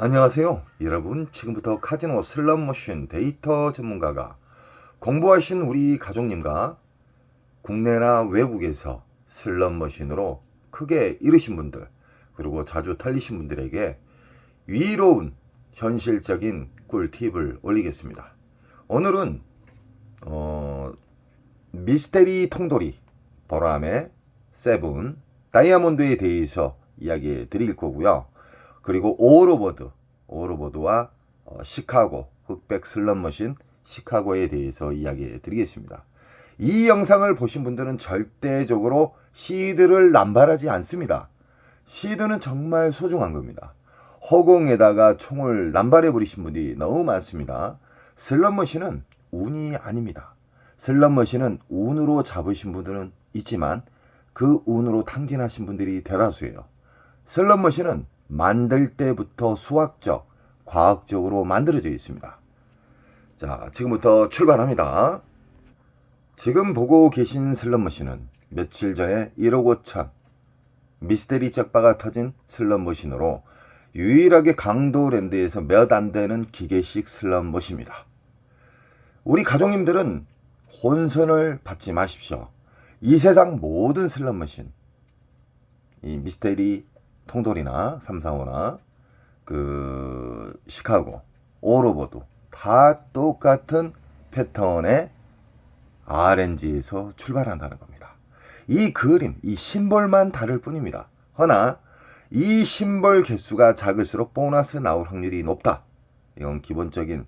안녕하세요. 여러분, 지금부터 카지노 슬롯머신 데이터 전문가가 공부하신 우리 가족님과 국내나 외국에서 슬롯머신으로 크게 잃으신 분들, 그리고 자주 털리신 분들에게 위로운 현실적인 꿀팁을 올리겠습니다. 오늘은 미스테리 통돌이 보람의 세븐 다이아몬드에 대해서 이야기 드릴 거고요. 그리고 오로보드와 시카고 흑백 슬롯머신 시카고에 대해서 이야기 드리겠습니다. 이 영상을 보신 분들은 절대적으로 시드를 남발하지 않습니다. 시드는 정말 소중한 겁니다. 허공에다가 총을 남발해 버리신 분이 너무 많습니다. 슬롯머신은 운이 아닙니다. 슬롯머신은 운으로 잡으신 분들은 있지만 그 운으로 탕진하신 분들이 대다수예요. 슬롯머신은 만들 때부터 수학적, 과학적으로 만들어져 있습니다. 자, 지금부터 출발합니다. 지금 보고 계신 슬롯머신은 며칠 전에 1억 5천 미스테리 짝바가 터진 슬롯머신으로 유일하게 강도랜드에서 몇 안 되는 기계식 슬롯머신입니다. 우리 가족님들은 혼선을 받지 마십시오. 이 세상 모든 슬롯머신, 이 미스테리 통돌이나 345나 시카고, 오로보드 다 똑같은 패턴의 RNG에서 출발한다는 겁니다. 이 그림, 이 심볼만 다를 뿐입니다. 허나 이 심볼 개수가 작을수록 보너스 나올 확률이 높다. 이건 기본적인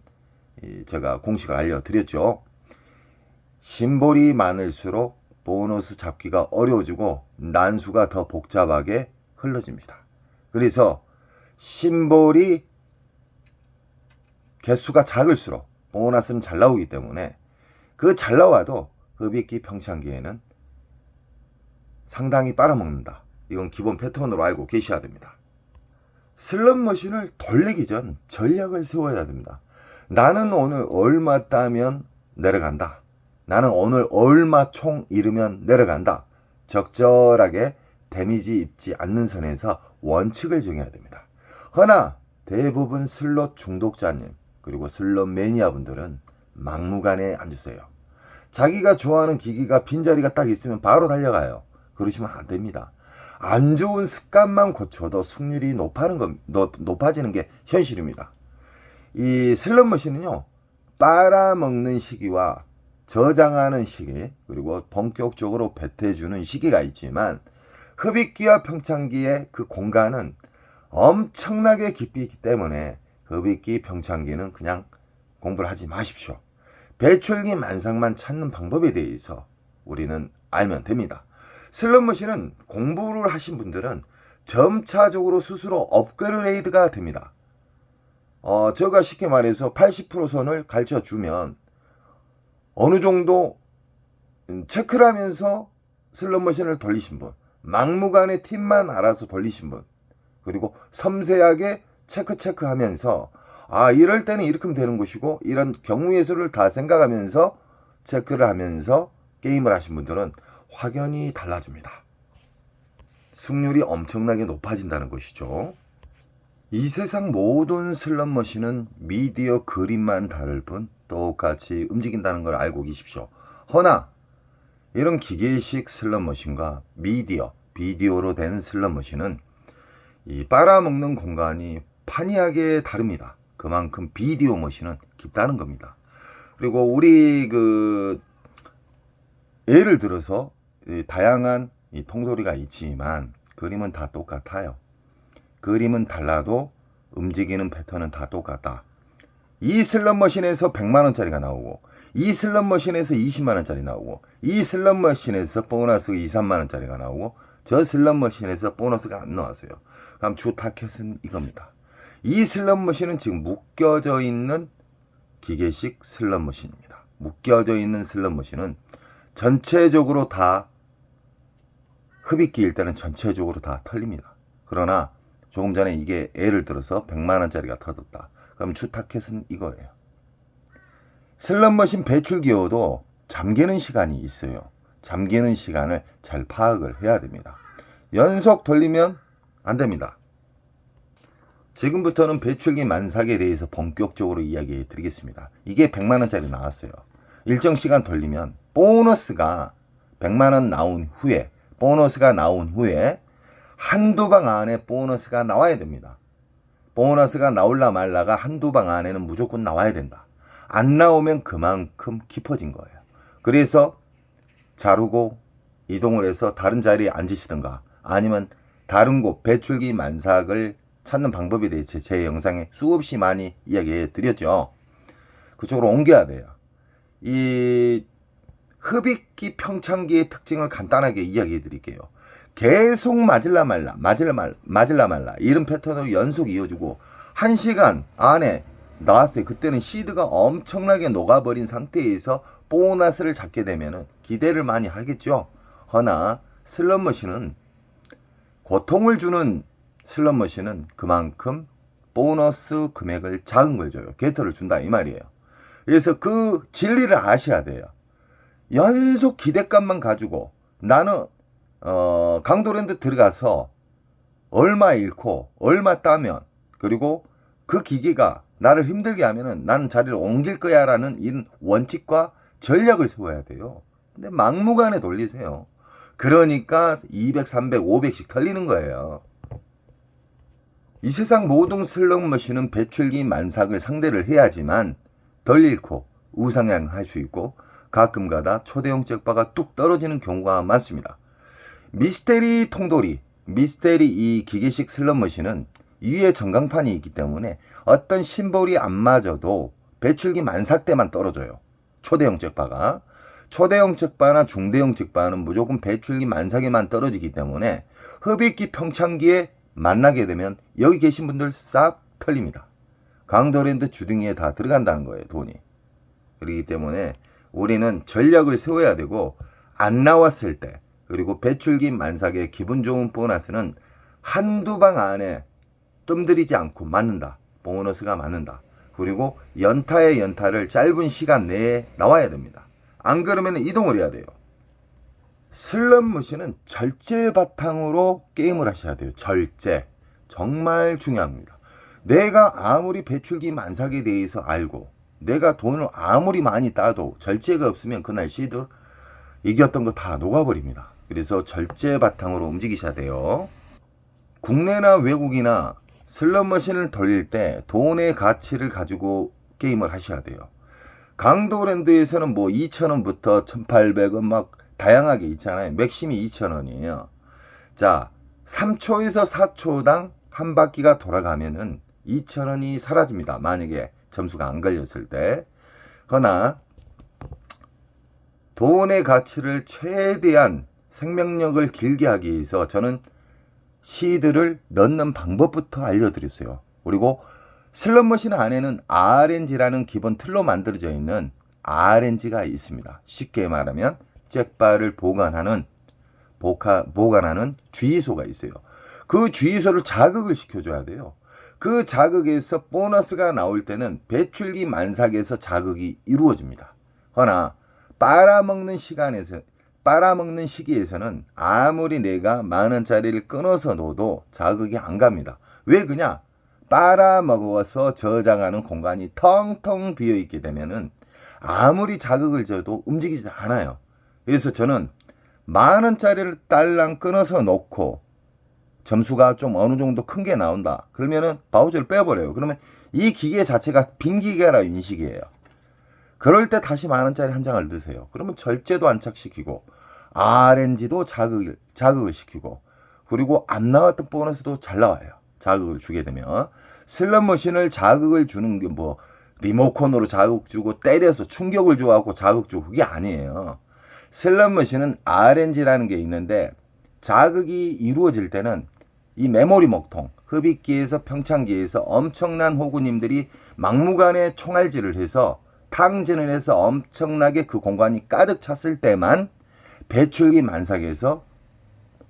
제가 공식을 알려드렸죠. 심볼이 많을수록 보너스 잡기가 어려워지고 난수가 더 복잡하게 흘러집니다. 그래서 심볼이 개수가 작을수록 보너스는 잘 나오기 때문에 그 잘 나와도 흡입기 평창기에는 상당히 빨아먹는다. 이건 기본 패턴으로 알고 계셔야 됩니다. 슬롯머신을 돌리기 전 전략을 세워야 됩니다. 나는 오늘 얼마 따면 내려간다. 나는 오늘 얼마 총 잃으면 내려간다. 적절하게 데미지 입지 않는 선에서 원칙을 정해야 됩니다. 허나 대부분 슬롯 중독자님 그리고 슬롯 매니아분들은 막무가내에 앉으세요. 자기가 좋아하는 기기가 빈자리가 딱 있으면 바로 달려가요. 그러시면 안 됩니다. 안 좋은 습관만 고쳐도 승률이 높아지는 게 현실입니다. 이 슬롯머신은요, 빨아먹는 시기와 저장하는 시기, 그리고 본격적으로 배태주는 시기가 있지만 흡입기와 평창기의 그 공간은 엄청나게 깊이 있기 때문에 흡입기, 평창기는 그냥 공부를 하지 마십시오. 배출기 만상만 찾는 방법에 대해서 우리는 알면 됩니다. 슬롯머신은 공부를 하신 분들은 점차적으로 스스로 업그레이드가 됩니다. 제가 쉽게 말해서 80% 선을 가르쳐 주면 어느 정도 체크를 하면서 슬롯머신을 돌리신 분, 막무가내 팁만 알아서 돌리신 분, 그리고 섬세하게 체크하면서 이럴 때는 이렇게 하면 되는 것이고 이런 경우의 수를 다 생각하면서 체크를 하면서 게임을 하신 분들은 확연히 달라집니다. 승률이 엄청나게 높아진다는 것이죠. 이 세상 모든 슬롯머신은 미디어 그림만 다를 뿐 똑같이 움직인다는 걸 알고 계십시오. 허나 이런 기계식 슬롯머신과 비디오로 된 슬롯머신은 이 빨아먹는 공간이 판이하게 다릅니다. 그만큼 비디오 머신은 깊다는 겁니다. 그리고 우리 예를 들어서 다양한 이 통돌이가 있지만 그림은 다 똑같아요. 그림은 달라도 움직이는 패턴은 다 똑같다. 이 슬롯머신에서 100만원짜리가 나오고 이 슬롯머신에서 20만원짜리 나오고 이 슬롯머신에서 보너스 2, 3만원짜리가 나오고 저 슬롯머신에서 보너스가 안 나왔어요. 그럼 주 타켓은 이겁니다. 이 슬롯머신은 지금 묶여져 있는 기계식 슬롯머신입니다. 묶여져 있는 슬롯머신은 전체적으로 다 흡입기일 때는 전체적으로 다 털립니다. 그러나 조금 전에 이게 예를 들어서 100만원짜리가 터졌다. 그럼 주 타켓은 이거예요. 슬롯머신 배출기어도 잠기는 시간이 있어요. 잠기는 시간을 잘 파악을 해야 됩니다. 연속 돌리면 안 됩니다. 지금부터는 배출기 만삭에 대해서 본격적으로 이야기해 드리겠습니다. 이게 100만원짜리 나왔어요. 일정 시간 돌리면 보너스가 100만원 나온 후에 한두 방 안에 보너스가 나와야 됩니다. 보너스가 나올라 말라가 한두 방 안에는 무조건 나와야 된다. 안 나오면 그만큼 깊어진 거예요. 그래서 자르고 이동을 해서 다른 자리에 앉으시든가 아니면 다른 곳 배출기 만삭을 찾는 방법에 대해서 제 영상에 수없이 많이 이야기해 드렸죠. 그쪽으로 옮겨야 돼요. 이 흡입기 평창기의 특징을 간단하게 이야기해 드릴게요. 계속 맞을라 말라 이런 패턴으로 연속 이어주고 1시간 안에 나왔어요. 그때는 시드가 엄청나게 녹아버린 상태에서 보너스를 잡게 되면 기대를 많이 하겠죠. 허나 슬롯머신은 고통을 주는 슬롯머신은 그만큼 보너스 금액을 작은 걸 줘요. 게터를 준다 이 말이에요. 그래서 그 진리를 아셔야 돼요. 연속 기대감만 가지고 나는 강도랜드 들어가서 얼마 잃고 얼마 따면 그리고 그 기계가 나를 힘들게 하면은 나는 자리를 옮길 거야 라는 이런 원칙과 전략을 세워야 돼요. 근데 막무가내 돌리세요. 그러니까 200, 300, 500씩 털리는 거예요. 이 세상 모든 슬롯머신은 배출기 만삭을 상대를 해야지만 덜 잃고 우상향할 수 있고 가끔가다 초대형 잭바가 뚝 떨어지는 경우가 많습니다. 미스테리 통돌이, 미스테리 이 기계식 슬롯머신은 위에 전광판이 있기 때문에 어떤 심볼이 안 맞아도 배출기 만삭 때만 떨어져요. 초대형 잭바가. 초대형 잭바나 중대형 잭바는 무조건 배출기 만삭에만 떨어지기 때문에 흡입기 평창기에 만나게 되면 여기 계신 분들 싹 털립니다. 강도랜드 주둥이에 다 들어간다는 거예요, 돈이. 그렇기 때문에 우리는 전략을 세워야 되고 안 나왔을 때 그리고 배출기 만삭의 기분 좋은 보너스는 한두 방 안에 뜸들이지 않고 맞는다. 보너스가 맞는다. 그리고 연타의 연타를 짧은 시간 내에 나와야 됩니다. 안 그러면 이동을 해야 돼요. 슬롯머신은 절제 바탕으로 게임을 하셔야 돼요. 절제. 정말 중요합니다. 내가 아무리 배출기 만삭에 대해서 알고 내가 돈을 아무리 많이 따도 절제가 없으면 그날 시드 이겼던 거 다 녹아버립니다. 그래서 절제 바탕으로 움직이셔야 돼요. 국내나 외국이나 슬롯머신을 돌릴 때 돈의 가치를 가지고 게임을 하셔야 돼요. 강도랜드에서는 뭐 2,000원부터 1,800원 막 다양하게 있잖아요. 맥심이 2,000원이에요. 자, 3초에서 4초당 한 바퀴가 돌아가면은 2,000원이 사라집니다. 만약에 점수가 안 걸렸을 때. 허나 돈의 가치를 최대한 생명력을 길게 하기 위해서 저는 시드를 넣는 방법부터 알려드렸어요. 그리고 슬롯머신 안에는 RNG라는 기본 틀로 만들어져 있는 RNG가 있습니다. 쉽게 말하면 잭바를 보관하는 주의소가 있어요. 그 주의소를 자극을 시켜줘야 돼요. 그 자극에서 보너스가 나올 때는 배출기 만삭에서 자극이 이루어집니다. 허나 빨아먹는 시기에서는 아무리 내가 10,000원짜리를 끊어서 놓아도 자극이 안 갑니다. 왜 그냐? 빨아먹어서 저장하는 공간이 텅텅 비어있게 되면은 아무리 자극을 줘도 움직이지 않아요. 그래서 저는 10,000원짜리를 딸랑 끊어서 놓고 점수가 좀 어느 정도 큰 게 나온다. 그러면은 바우처를 빼버려요. 그러면 이 기계 자체가 빈 기계라 인식이에요. 그럴 때 다시 10,000원짜리 한 장을 넣으세요. 그러면 절제도 안착시키고 RNG도 자극을 시키고 그리고 안 나왔던 보너스도 잘 나와요. 자극을 주게 되면 슬롯머신을 자극을 주는 게 뭐 리모컨으로 자극 주고 때려서 충격을 줘갖고 자극 주고 그게 아니에요. 슬롯머신은 RNG라는 게 있는데 자극이 이루어질 때는 이 메모리 먹통, 흡입기에서 평창기에서 엄청난 호구님들이 막무가내 총알질을 해서 탕진을 해서 엄청나게 그 공간이 가득 찼을 때만 배출기 만삭에서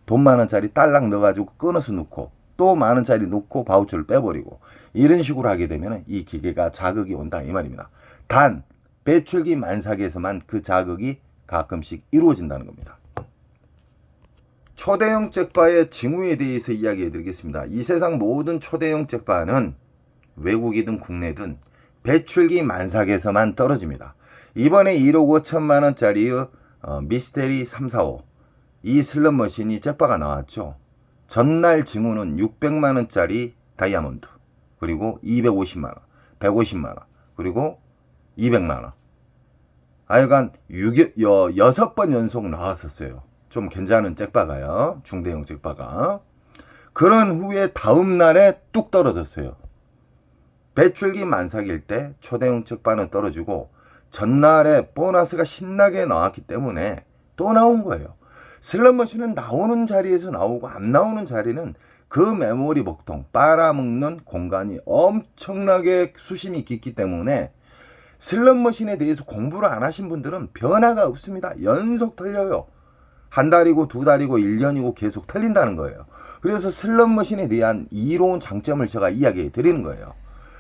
돈 10,000원짜리 딸랑 넣어가지고 끊어서 넣고 또 10,000원짜리 넣고 바우처를 빼버리고 이런 식으로 하게 되면 이 기계가 자극이 온다 이 말입니다. 단 배출기 만삭에서만 그 자극이 가끔씩 이루어진다는 겁니다. 초대형 잭바의 징후에 대해서 이야기해 드리겠습니다. 이 세상 모든 초대형 잭바는 외국이든 국내든 배출기 만삭에서만 떨어집니다. 이번에 1억 5천만 원짜리의 미스테리 345 이 슬롯머신이 잭바가 나왔죠. 전날 징후는 600만 원짜리 다이아몬드, 그리고 250만 원, 150만 원, 그리고 200만 원. 하여간 6번 연속 나왔었어요. 좀 괜찮은 잭바가요. 중대형 잭바가. 그런 후에 다음 날에 뚝 떨어졌어요. 배출기 만삭일 때 초대형 잭바는 떨어지고 전날에 보너스가 신나게 나왔기 때문에 또 나온 거예요. 슬롯머신은 나오는 자리에서 나오고 안 나오는 자리는 그 메모리 복통, 빨아먹는 공간이 엄청나게 수심이 깊기 때문에 슬롯머신에 대해서 공부를 안 하신 분들은 변화가 없습니다. 연속 틀려요. 한 달이고 두 달이고 1년이고 계속 틀린다는 거예요. 그래서 슬롯머신에 대한 이로운 장점을 제가 이야기해 드리는 거예요.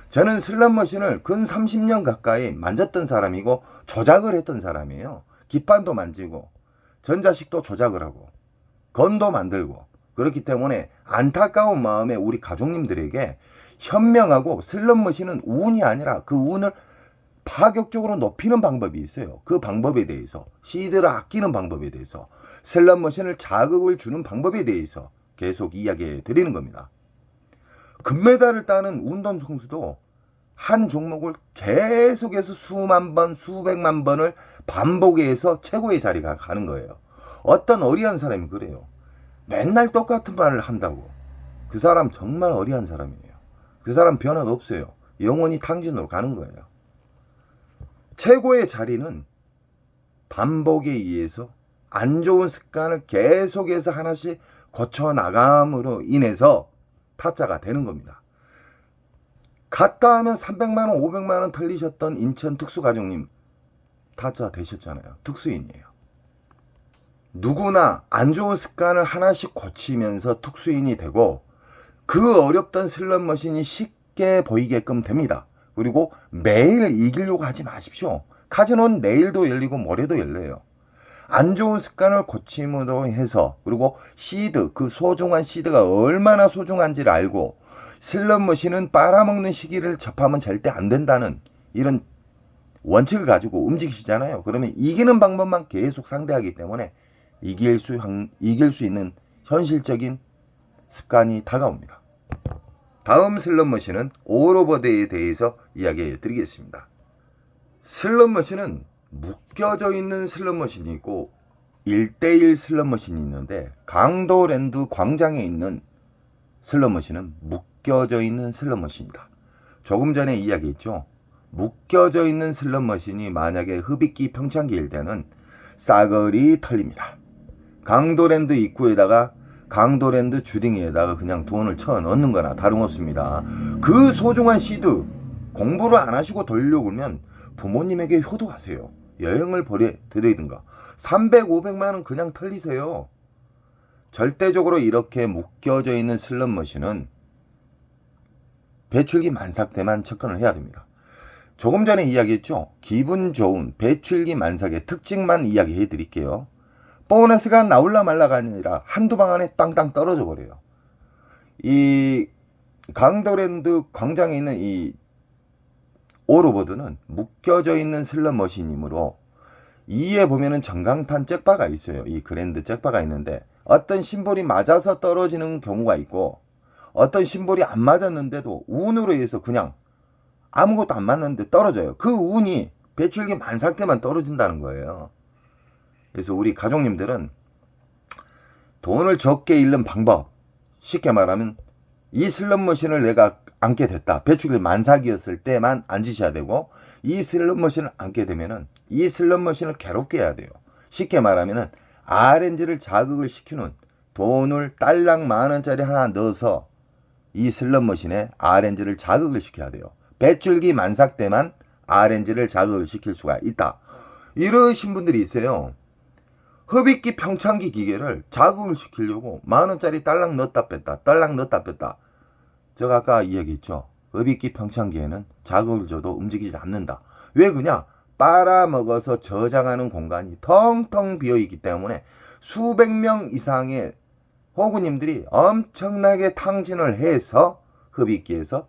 저는 슬롯머신을 근 30년 가까이 만졌던 사람이고 조작을 했던 사람이에요. 기판도 만지고 전자식도 조작을 하고 건도 만들고 그렇기 때문에 안타까운 마음에 우리 가족님들에게 현명하고 슬롯머신은 운이 아니라 그 운을 파격적으로 높이는 방법이 있어요. 그 방법에 대해서 시드를 아끼는 방법에 대해서 슬롯머신을 자극을 주는 방법에 대해서 계속 이야기해 드리는 겁니다. 금메달을 따는 운동 선수도 한 종목을 계속해서 수만 번, 수백만 번을 반복해서 최고의 자리가 가는 거예요. 어떤 어리한 사람이 그래요. 맨날 똑같은 말을 한다고. 그 사람 정말 어리한 사람이에요. 그 사람 변화가 없어요. 영원히 탕진으로 가는 거예요. 최고의 자리는 반복에 의해서 안 좋은 습관을 계속해서 하나씩 고쳐 나감으로 인해서 타짜가 되는 겁니다. 갔다 하면 300만 원, 500만 원 털리셨던 인천 특수가족님 타짜 되셨잖아요. 특수인이에요. 누구나 안 좋은 습관을 하나씩 고치면서 특수인이 되고 그 어렵던 슬롯머신이 쉽게 보이게끔 됩니다. 그리고 매일 이기려고 하지 마십시오. 카지노는 내일도 열리고 모레도 열려요. 안 좋은 습관을 고침으로 해서 그리고 시드, 그 소중한 시드가 얼마나 소중한지를 알고 슬롯머신은 빨아먹는 시기를 접하면 절대 안 된다는 이런 원칙을 가지고 움직이시잖아요. 그러면 이기는 방법만 계속 상대하기 때문에 이길 수 있는 현실적인 습관이 다가옵니다. 다음 슬롯머신은 오로버데이에 대해서 이야기해 드리겠습니다. 슬롯머신은 묶여져 있는 슬롯머신이 있고 1대1 슬롯머신이 있는데 강도랜드 광장에 있는 슬롯머신은 묶여져 있는 슬롯머신이다. 조금 전에 이야기했죠. 묶여져 있는 슬롯머신이 만약에 흡입기 평창기일 때는 싸그리 털립니다. 강도랜드 입구에다가 강도랜드 주딩에다가 그냥 돈을 쳐 넣는 거나 다름없습니다. 그 소중한 시드 공부를 안 하시고 돌려고 그러면 부모님에게 효도하세요. 여행을 보내드리든가 300, 500만 원 그냥 털리세요. 절대적으로 이렇게 묶여져 있는 슬롯머신은 배출기 만삭 때만 접근을 해야 됩니다. 조금 전에 이야기했죠. 기분 좋은 배출기 만삭의 특징만 이야기해 드릴게요. 보너스가 나올라 말라가 아니라 한두 방 안에 땅땅 떨어져 버려요. 이 강도랜드 광장에 있는 이 오로보드는 묶여져 있는 슬롯머신이므로 이에 보면은 전광판 잭바가 있어요. 이 그랜드 잭바가 있는데 어떤 심볼이 맞아서 떨어지는 경우가 있고 어떤 심볼이 안 맞았는데도 운으로 해서 그냥 아무것도 안 맞는데 떨어져요. 그 운이 배출기 만삭 때만 떨어진다는 거예요. 그래서 우리 가족님들은 돈을 적게 잃는 방법, 쉽게 말하면 이 슬롯머신을 내가 앉게 됐다. 배출기 만삭이었을 때만 앉으셔야 되고 이 슬롯머신을 앉게 되면은 이 슬롯머신을 괴롭게 해야 돼요. 쉽게 말하면은 RNG를 자극을 시키는 돈을 딸랑 만원짜리 하나 넣어서 이 슬롯머신에 RNG를 자극을 시켜야 돼요. 배출기 만삭 때만 RNG를 자극을 시킬 수가 있다. 이러신 분들이 있어요. 흡입기 평창기 기계를 자극을 시키려고 만원짜리 딸랑 넣었다 뺐다 딸랑 넣었다 뺐다. 제가 아까 이야기했죠. 흡입기 평창기에는 자극을 줘도 움직이지 않는다. 왜 그냐? 빨아먹어서 저장하는 공간이 텅텅 비어있기 때문에 수백 명 이상의 호구님들이 엄청나게 탕진을 해서 흡입기에서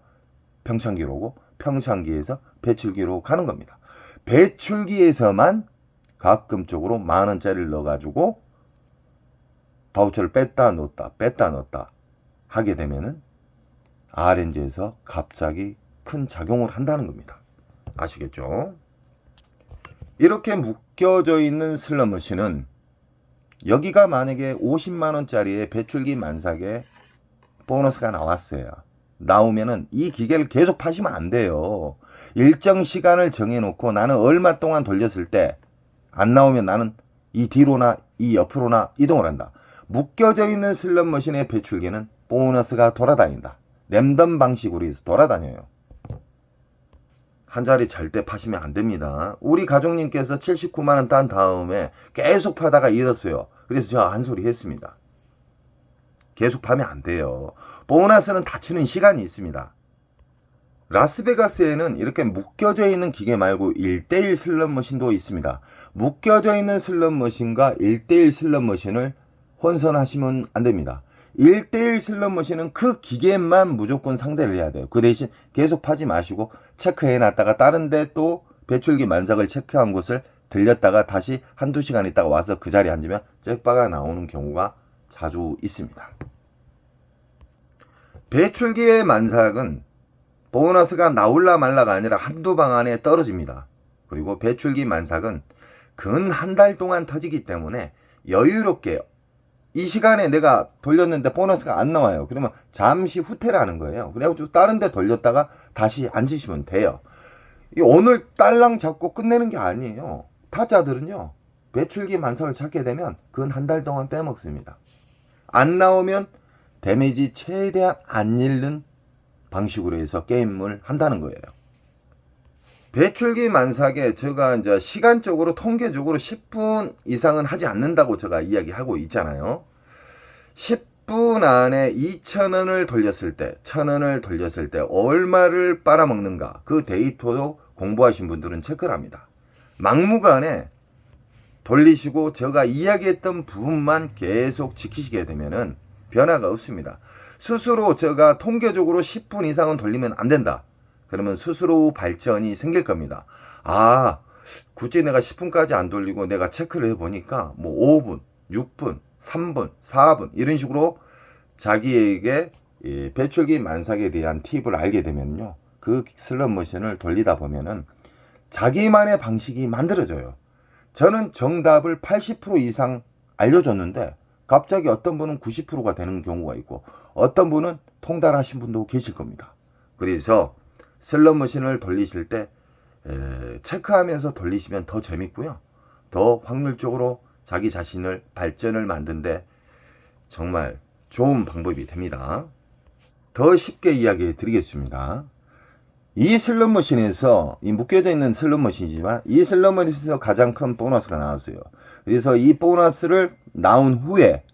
평창기로 오고 평창기에서 배출기로 가는 겁니다. 배출기에서만 가끔적으로 10,000원짜리를 넣어가지고 바우처를 뺐다 넣었다 하게 되면은 RNG에서 갑자기 큰 작용을 한다는 겁니다. 아시겠죠? 이렇게 묶여져 있는 슬롯머신은 여기가 만약에 50만원짜리의 배출기 만삭에 보너스가 나왔어요. 나오면은 이 기계를 계속 파시면 안 돼요. 일정 시간을 정해놓고 나는 얼마 동안 돌렸을 때 안 나오면 나는 이 뒤로나 이 옆으로나 이동을 한다. 묶여져 있는 슬롯머신의 배출기는 보너스가 돌아다닌다. 랜덤 방식으로 해서 돌아다녀요. 한 자리 절대 파시면 안 됩니다. 우리 가족님께서 79만원 딴 다음에 계속 파다가 잃었어요. 그래서 제가 한 소리 했습니다. 계속 파면 안 돼요. 보너스는 닫히는 시간이 있습니다. 라스베가스에는 이렇게 묶여져 있는 기계 말고 1대1 슬롯머신도 있습니다. 묶여져 있는 슬롯머신과 1대1 슬롯머신을 혼선하시면 안 됩니다. 1대1 슬롯머신은 그 기계만 무조건 상대를 해야 돼요. 그 대신 계속 파지 마시고 체크해 놨다가 다른 데 또 배출기 만삭을 체크한 곳을 들렸다가 다시 한두 시간 있다가 와서 그 자리에 앉으면 잭바가 나오는 경우가 자주 있습니다. 배출기의 만삭은 보너스가 나올라 말라가 아니라 한두 방 안에 떨어집니다. 그리고 배출기 만삭은 근 한 달 동안 터지기 때문에 여유롭게 이 시간에 내가 돌렸는데 보너스가 안 나와요. 그러면 잠시 후퇴를 하는 거예요. 그래가지고 다른 데 돌렸다가 다시 앉으시면 돼요. 오늘 딸랑 잡고 끝내는 게 아니에요. 타짜들은요, 배출기 만삭을 찾게 되면 근 한 달 동안 빼먹습니다. 안 나오면 데미지 최대한 안 잃는 방식으로 해서 게임을 한다는 거예요. 배출기 만삭에 제가 이제 시간적으로 통계적으로 10분 이상은 하지 않는다고 제가 이야기하고 있잖아요. 10분 안에 2,000원을 돌렸을 때, 1,000원을 돌렸을 때 얼마를 빨아먹는가, 그 데이터도 공부하신 분들은 체크를 합니다. 막무가내 돌리시고 제가 이야기했던 부분만 계속 지키시게 되면은 변화가 없습니다. 스스로 제가 통계적으로 10분 이상은 돌리면 안 된다. 그러면 스스로 발전이 생길 겁니다. 아, 굳이 내가 10분까지 안 돌리고 내가 체크를 해보니까 뭐 5분, 6분, 3분, 4분 이런 식으로 자기에게 배출기 만삭에 대한 팁을 알게 되면요, 그 슬롯머신을 돌리다 보면은 자기만의 방식이 만들어져요. 저는 정답을 80% 이상 알려줬는데 갑자기 어떤 분은 90%가 되는 경우가 있고 어떤 분은 통달하신 분도 계실 겁니다. 그래서 슬롯머신을 돌리실 때 체크하면서 돌리시면 더 재밌고요, 더 확률적으로 자기 자신을 발전을 만드는데 정말 좋은 방법이 됩니다. 더 쉽게 이야기해 드리겠습니다. 이 슬롯머신에서, 이 묶여져 있는 슬롯머신이지만 이 슬롯머신에서 가장 큰 보너스가 나왔어요. 그래서 이 보너스를 나온 후에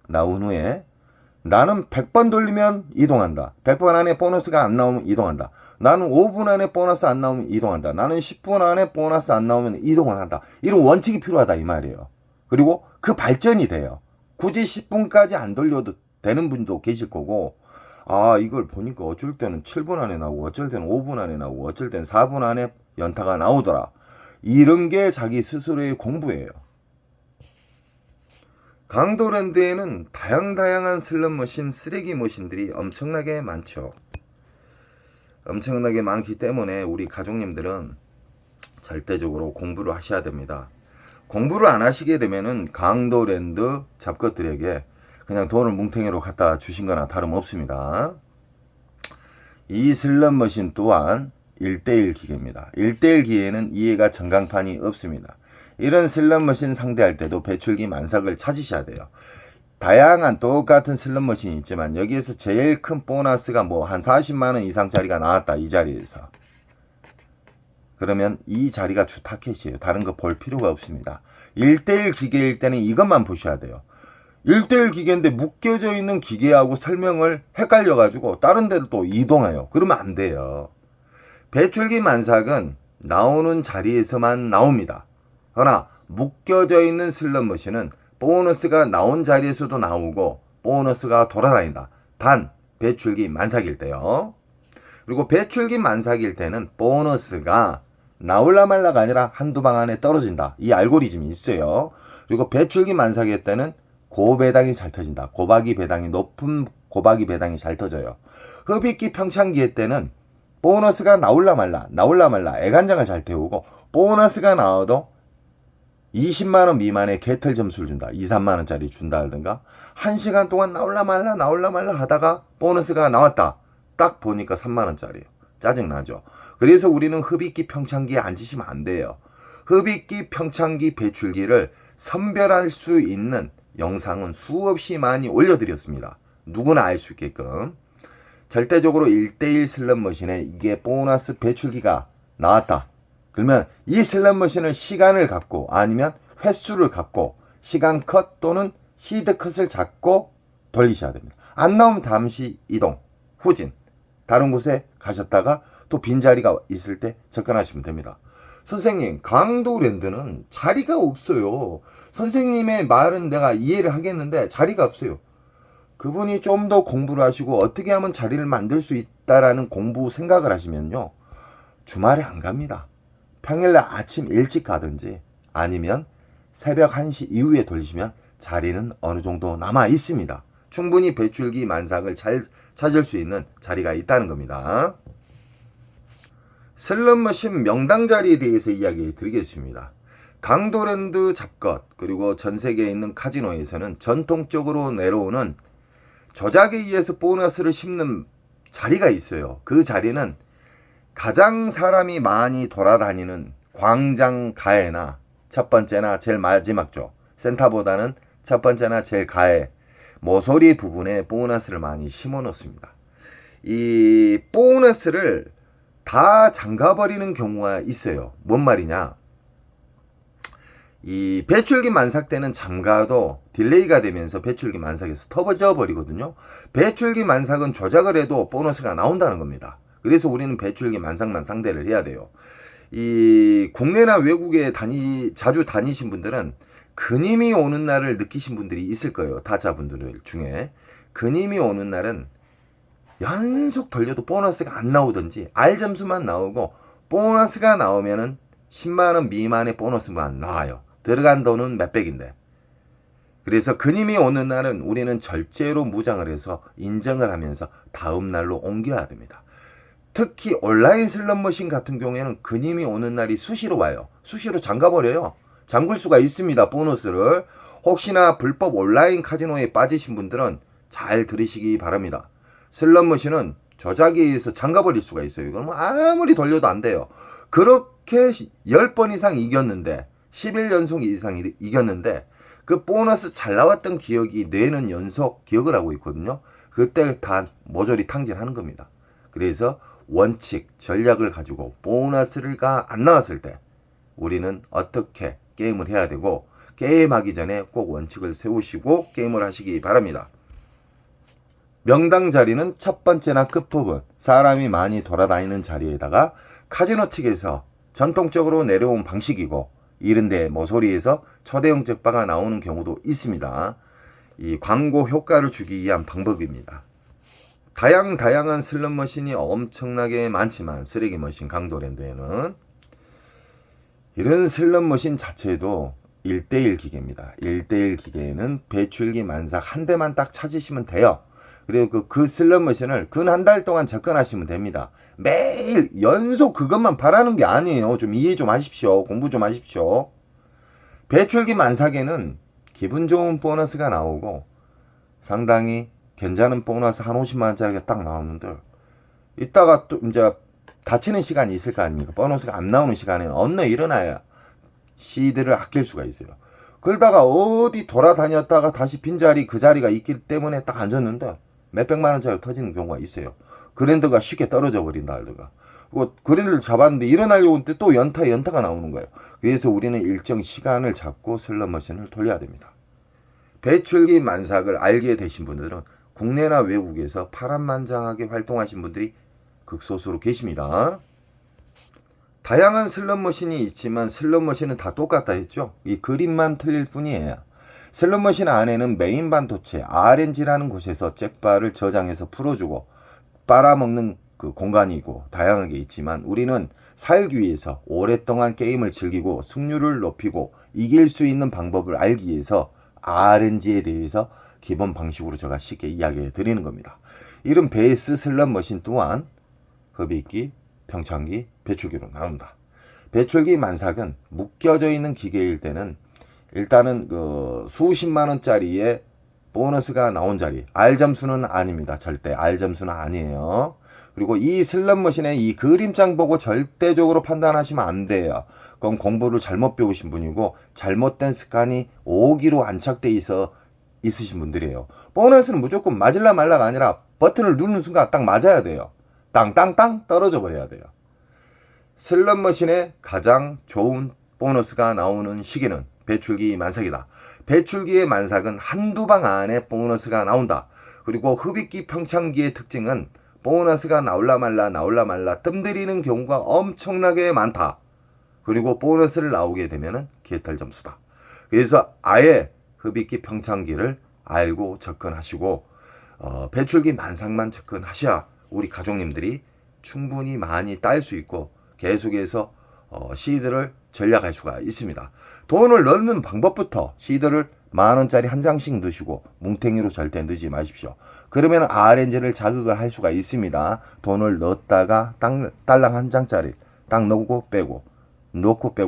나는 100번 돌리면 이동한다. 100번 안에 보너스가 안 나오면 이동한다. 나는 5분 안에 보너스 안 나오면 이동한다. 나는 10분 안에 보너스 안 나오면 이동을 한다. 이런 원칙이 필요하다 이 말이에요. 그리고 그 발전이 돼요. 굳이 10분까지 안 돌려도 되는 분도 계실 거고, 아, 이걸 보니까 어쩔 때는 7분 안에 나오고 어쩔 때는 5분 안에 나오고 어쩔 때는 4분 안에 연타가 나오더라. 이런 게 자기 스스로의 공부예요. 강도랜드에는 다양한 슬롯머신, 쓰레기 머신들이 엄청나게 많죠. 엄청나게 많기 때문에 우리 가족님들은 절대적으로 공부를 하셔야 됩니다. 공부를 안 하시게 되면은 강도랜드 잡것들에게 그냥 돈을 뭉탱이로 갖다 주신 거나 다름없습니다. 이 슬롯머신 또한 1대1 기계입니다. 1대1 기계에는 이해가 전광판이 없습니다. 이런 슬롯머신 상대할 때도 배출기 만삭을 찾으셔야 돼요. 다양한 똑같은 슬롯머신이 있지만 여기에서 제일 큰 보너스가 뭐 한 40만원 이상짜리가 나왔다, 이 자리에서. 그러면 이 자리가 주 타켓이에요. 다른 거 볼 필요가 없습니다. 1대1 기계일 때는 이것만 보셔야 돼요. 1대1 기계인데 묶여져 있는 기계하고 설명을 헷갈려가지고 다른 데로 또 이동해요. 그러면 안 돼요. 배출기 만삭은 나오는 자리에서만 나옵니다. 그러나 묶여져 있는 슬롯머신은 보너스가 나온 자리에서도 나오고 보너스가 돌아다닌다. 단 배출기 만삭일 때요. 그리고 배출기 만삭일 때는 보너스가 나올라 말라가 아니라 한두 방 안에 떨어진다. 이 알고리즘이 있어요. 그리고 배출기 만삭일 때는 고배당이 잘 터진다. 높은 고박이 배당이 잘 터져요. 흡입기 평창기일 때는 보너스가 나올라 말라 애간장을 잘 태우고, 보너스가 나와도 20만원 미만의 개털 점수를 준다. 2, 3만원짜리 준다든가, 1시간 동안 나올라 말라 하다가 보너스가 나왔다. 딱 보니까 3만원짜리예요. 짜증나죠. 그래서 우리는 흡입기 평창기에 앉으시면 안 돼요. 흡입기 평창기 배출기를 선별할 수 있는 영상은 수없이 많이 올려드렸습니다. 누구나 알 수 있게끔. 절대적으로 1대1 슬롯머신에 이게 보너스 배출기가 나왔다. 그러면 이 슬롯머신을 시간을 갖고, 아니면 횟수를 갖고 시간 컷 또는 시드 컷을 잡고 돌리셔야 됩니다. 안 나오면 잠시 이동, 후진, 다른 곳에 가셨다가 또 빈자리가 있을 때 접근하시면 됩니다. 선생님, 강도랜드는 자리가 없어요. 선생님의 말은 내가 이해를 하겠는데 자리가 없어요. 그분이 좀 더 공부를 하시고 어떻게 하면 자리를 만들 수 있다라는 공부 생각을 하시면요, 주말에 안 갑니다. 평일날 아침 일찍 가든지 아니면 새벽 1시 이후에 돌리시면 자리는 어느 정도 남아 있습니다. 충분히 배출기 만삭을 잘 찾을 수 있는 자리가 있다는 겁니다. 슬롯머신 명당 자리에 대해서 이야기 드리겠습니다. 강도랜드 잡것, 그리고 전 세계에 있는 카지노에서는 전통적으로 내려오는 조작에 의해서 보너스를 씹는 자리가 있어요. 그 자리는 가장 사람이 많이 돌아다니는 광장 가해나 첫 번째나 제일 마지막죠. 센터보다는 첫 번째나 제일 가해, 모서리 부분에 보너스를 많이 심어 놓습니다. 이 보너스를 다 잠가버리는 경우가 있어요. 뭔 말이냐? 이 배출기 만삭 때는 잠가도 딜레이가 되면서 배출기 만삭에서 터져 버리거든요. 배출기 만삭은 조작을 해도 보너스가 나온다는 겁니다. 그래서 우리는 배출기 만삭만 상대를 해야 돼요. 이 국내나 외국에 자주 다니신 분들은 근임이 오는 날을 느끼신 분들이 있을 거예요. 타자분들 중에. 근임이 오는 날은 연속 돌려도 보너스가 안 나오든지 R점수만 나오고, 보너스가 나오면은 10만원 미만의 보너스만 나와요. 들어간 돈은 몇백인데. 그래서 근임이 오는 날은 우리는 절제로 무장을 해서 인정을 하면서 다음 날로 옮겨야 됩니다. 특히 온라인 슬롯머신 같은 경우에는 근임이 오는 날이 수시로 와요. 수시로 잠가버려요. 잠글 수가 있습니다. 보너스를. 혹시나 불법 온라인 카지노에 빠지신 분들은 잘 들으시기 바랍니다. 슬롯머신은 조작에 의해서 잠가버릴 수가 있어요. 이건 아무리 돌려도 안 돼요. 그렇게 10번 이상 이겼는데, 11연속 이상 이겼는데, 그 보너스 잘 나왔던 기억이 뇌는 연속 기억을 하고 있거든요. 그때 다 모조리 탕진하는 겁니다. 그래서 원칙, 전략을 가지고 보너스가 안 나왔을 때 우리는 어떻게 게임을 해야 되고, 게임하기 전에 꼭 원칙을 세우시고 게임을 하시기 바랍니다. 명당 자리는 첫 번째나 끝부분, 사람이 많이 돌아다니는 자리에다가 카지노 측에서 전통적으로 내려온 방식이고, 이런데 모서리에서 초대형 적바가 나오는 경우도 있습니다. 이 광고 효과를 주기 위한 방법입니다. 다양한 슬롯머신이 엄청나게 많지만, 쓰레기머신 강도랜드에는 이런 슬롯머신 자체도 1대1 기계입니다. 1대1 기계에는 배출기 만삭 한 대만 딱 찾으시면 돼요. 그리고 그 슬롯머신을 근 한 달 동안 접근하시면 됩니다. 매일 연속 그것만 바라는 게 아니에요. 좀 이해 좀 하십시오. 공부 좀 하십시오. 배출기 만삭에는 기분 좋은 보너스가 나오고, 상당히 괜찮은 보너스 한 50만원짜리가 딱 나오는데, 이따가 또 이제 다치는 시간이 있을 거 아닙니까? 보너스가 안 나오는 시간에는 언제 일어나야 시드를 아낄 수가 있어요. 그러다가 어디 돌아다녔다가 다시 빈자리, 그 자리가 있기 때문에 딱 앉았는데 몇백만원짜리 터지는 경우가 있어요. 그랜드가 쉽게 떨어져 버린다 알드가. 그랜드를 잡았는데 일어나려고 할 때 또 연타가 나오는 거예요. 그래서 우리는 일정 시간을 잡고 슬롯머신을 돌려야 됩니다. 배출기 만삭을 알게 되신 분들은 국내나 외국에서 파란만장하게 활동하신 분들이 극소수로 계십니다. 다양한 슬롯머신이 있지만 슬롯머신은 다 똑같다 했죠. 이 그림만 틀릴 뿐이에요. 슬롯머신 안에는 메인 반도체 RNG라는 곳에서 잭바를 저장해서 풀어주고 빨아먹는 그 공간이고 다양하게 있지만 우리는 살기 위해서 오랫동안 게임을 즐기고 승률을 높이고 이길 수 있는 방법을 알기 위해서 RNG에 대해서 기본 방식으로 제가 쉽게 이야기해 드리는 겁니다. 이런 베이스 슬롯머신 또한 흡입기, 평창기, 배출기로 나온다. 배출기 만삭은 묶여져 있는 기계일 때는 일단은 그 수십만 원짜리의 보너스가 나온 자리, R 점수는 아닙니다. 절대 R 점수는 아니에요. 그리고 이 슬롯머신의 이 그림장 보고 절대적으로 판단하시면 안 돼요. 그건 공부를 잘못 배우신 분이고 잘못된 습관이 오기로 안착돼 있으신 분들이에요. 보너스는 무조건 맞을라 말라가 아니라 버튼을 누르는 순간 딱 맞아야 돼요. 땅땅땅 떨어져 버려야 돼요. 슬롯머신의 가장 좋은 보너스가 나오는 시기는 배출기 만삭이다. 배출기의 만삭은 한두 방 안에 보너스가 나온다. 그리고 흡입기 평창기의 특징은 보너스가 나올라 말라 뜸들이는 경우가 엄청나게 많다. 그리고 보너스를 나오게 되면은 개털 점수다. 그래서 아예 흡입기 평창기를 알고 접근하시고 배출기 만삭만 접근하셔야 우리 가족님들이 충분히 많이 딸 수 있고 계속해서 시드를 전략할 수가 있습니다. 돈을 넣는 방법부터 시드를 만원짜리 한 장씩 넣으시고 뭉탱이로 절대 넣지 마십시오. 그러면 RNG를 자극을 할 수가 있습니다. 돈을 넣었다가 딸랑 한 장짜리 딱 넣고 빼고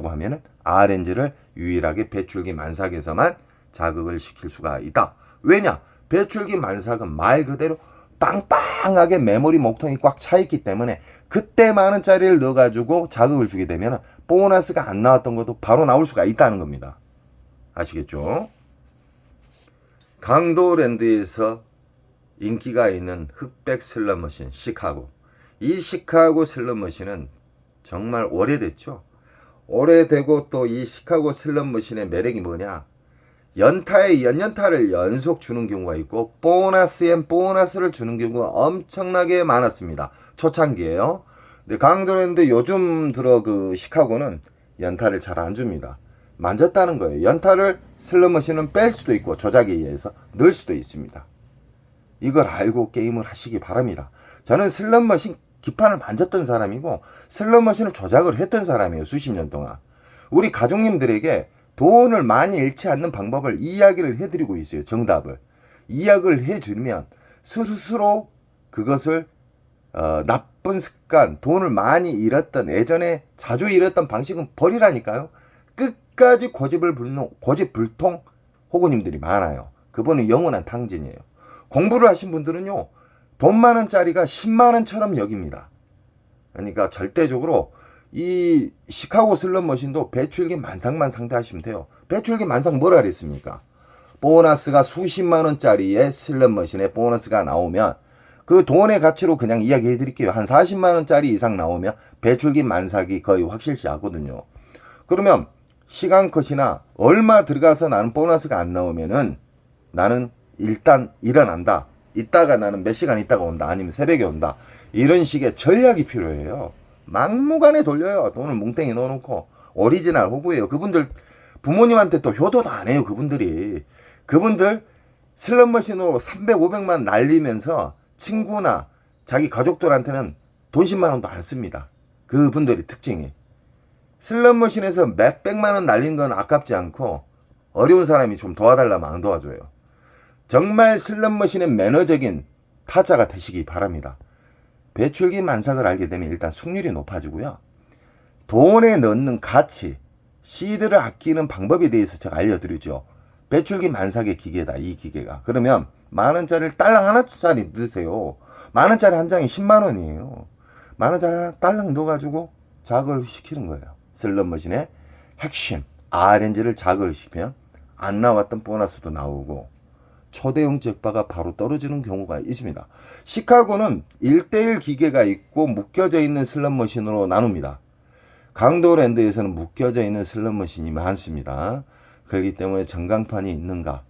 하면은 RNG를 유일하게 배출기 만삭에서만 자극을 시킬 수가 있다. 왜냐? 배출기 만삭은 말 그대로 빵빵하게 메모리 목통이 꽉 차있기 때문에 그때 만원짜리를 넣어가지고 자극을 주게 되면 보너스가 안 나왔던 것도 바로 나올 수가 있다는 겁니다. 아시겠죠? 강도랜드에서 인기가 있는 흑백 슬롯머신 시카고. 이 시카고 슬롯머신은 정말 오래됐죠. 오래되고 또 이 시카고 슬롯머신의 매력이 뭐냐? 연타에 연타를 연속 주는 경우가 있고 보너스를 주는 경우가 엄청나게 많았습니다. 초창기에요. 근데 강도랜드 요즘 들어 그 시카고는 연타를 잘 안 줍니다. 만졌다는 거예요. 연타를 슬롯머신은 뺄 수도 있고 조작에 의해서 넣을 수도 있습니다. 이걸 알고 게임을 하시기 바랍니다. 저는 슬롯머신 기판을 만졌던 사람이고 슬롯머신을 조작을 했던 사람이에요. 수십 년 동안. 우리 가족님들에게 돈을 많이 잃지 않는 방법을 이야기를 해드리고 있어요. 정답을. 이야기를 해주면 스스로 그것을 나쁜 습관, 돈을 많이 잃었던 예전에 자주 잃었던 방식은 버리라니까요. 끝까지 고집불통 호구님들이 많아요. 그분은 영원한 탕진이에요. 공부를 하신 분들은요. 돈 많은짜리가 10만원처럼 여깁니다. 그러니까 절대적으로 이 시카고 슬롯머신도 배출기 만삭만 상대하시면 돼요. 배출기 만삭 뭐라 그랬습니까? 보너스가 수십만원짜리의 슬롯머신에 보너스가 나오면 그 돈의 가치로 그냥 이야기해 드릴게요. 한 40만원짜리 이상 나오면 배출기 만삭이 거의 확실시 하거든요. 그러면 시간 컷이나 얼마 들어가서 나는 보너스가 안 나오면은 나는 일단 일어난다. 이따가 나는 몇 시간 있다가 온다. 아니면 새벽에 온다. 이런 식의 전략이 필요해요. 막무가내 돌려요. 돈을 뭉탱이 넣어놓고. 오리지널 호구예요. 그분들 부모님한테 또 효도도 안 해요. 그분들 슬롯머신으로 300, 500만 날리면서 친구나 자기 가족들한테는 돈 10만 원도 안 씁니다. 그분들의 특징이. 슬롯머신에서 몇백만 원 날린 건 아깝지 않고 어려운 사람이 좀 도와달라면 안 도와줘요. 정말 슬롯머신의 매너적인 타자가 되시기 바랍니다. 배출기 만삭을 알게 되면 일단 승률이 높아지고요. 돈에 넣는 가치, 시드를 아끼는 방법에 대해서 제가 알려드리죠. 배출기 만삭의 기계다, 이 기계가. 그러면 만원짜리를 딸랑 하나짜리 넣으세요. 만원짜리 한 장이 10만원이에요. 만원짜리 하나 딸랑 넣어가지고 자극을 시키는 거예요. 슬롯머신의 핵심, RNG를 자극을 시키면 안 나왔던 보너스도 나오고 초대형 잭바가 바로 떨어지는 경우가 있습니다. 시카고는 1:1 기계가 있고 묶여져 있는 슬롯머신으로 나눕니다. 강도랜드에서는 묶여져 있는 슬롯머신이 많습니다. 그렇기 때문에 전광판이 있는가?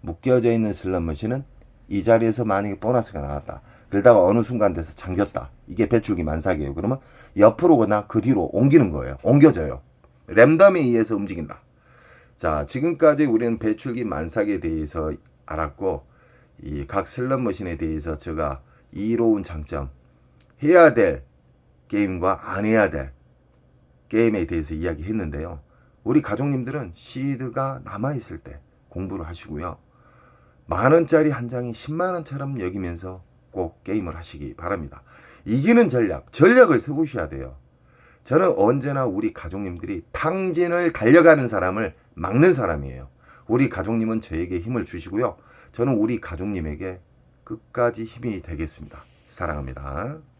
묶여져 있는 슬롯머신은 이 자리에서 만약에 보너스가 나왔다. 그러다가 어느 순간 돼서 잠겼다. 이게 배출기 만삭이에요. 그러면 옆으로거나 그 뒤로 옮기는 거예요. 옮겨져요. 랜덤에 의해서 움직인다. 자, 지금까지 우리는 배출기 만삭에 대해서 알았고, 이 각 슬롯머신에 대해서 제가 이로운 장점, 해야 될 게임과 안 해야 될 게임에 대해서 이야기했는데요. 우리 가족님들은 시드가 남아있을 때 공부를 하시고요. 만원짜리 한 장이 10만원처럼 여기면서 꼭 게임을 하시기 바랍니다. 이기는 전략을 세우셔야 돼요. 저는 언제나 우리 가족님들이 탕진을 달려가는 사람을 막는 사람이에요. 우리 가족님은 저에게 힘을 주시고요. 저는 우리 가족님에게 끝까지 힘이 되겠습니다. 사랑합니다.